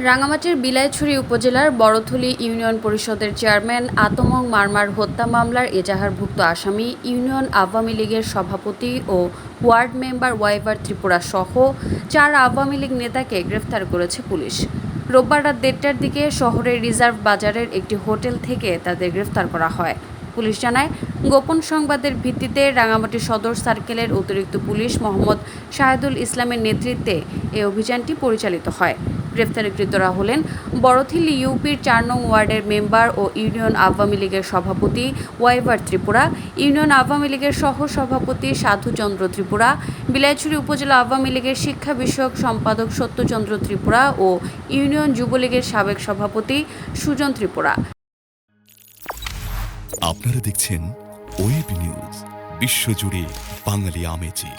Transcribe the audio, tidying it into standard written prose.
রাঙামাটির বিলাইছড়ি উপজেলার বড়থলী ইউনিয়ন পরিষদের চেয়ারম্যান আতমং মারমার হত্যা মামলার এজাহারভুক্ত আসামি ইউনিয়ন আওয়ামী লীগের সভাপতি ও ওয়ার্ড মেম্বার ওয়াইভার ত্রিপুরা সহ 4 আওয়ামী লীগ নেতাকে গ্রেফতার করেছে পুলিশ। রোববার রাত 1:30টার দিকে শহরের রিজার্ভ বাজারের একটি হোটেল থেকে তাদের গ্রেফতার করা হয়। পুলিশ জানায়, গোপন সংবাদের ভিত্তিতে রাঙামাটি সদর সার্কেলের অতিরিক্ত পুলিশ মোহাম্মদ শাহেদুল ইসলামের নেতৃত্বে এই অভিযানটি পরিচালিত হয়। গ্রেফতারকৃতরা হলেন বড়থলী ইউপির 4 নং ওয়ার্ডের মেম্বার ও ইউনিয়ন আওয়ামী লীগের সভাপতি ওয়াইভার ত্রিপুরা, ইউনিয়ন আওয়ামী লীগের সহ সভাপতি সাধুচন্দ্র ত্রিপুরা, বিলাইছড়ি উপজেলা আওয়ামী লীগের শিক্ষা বিষয়ক সম্পাদক সত্যচন্দ্র ত্রিপুরা ও ইউনিয়ন যুবলীগের সাবেক সভাপতি সুজন ত্রিপুরা। আপনারা দেখছেন ওয়েব নিউজ, বিশ্বজুড়ে বাঙালি আমেজে।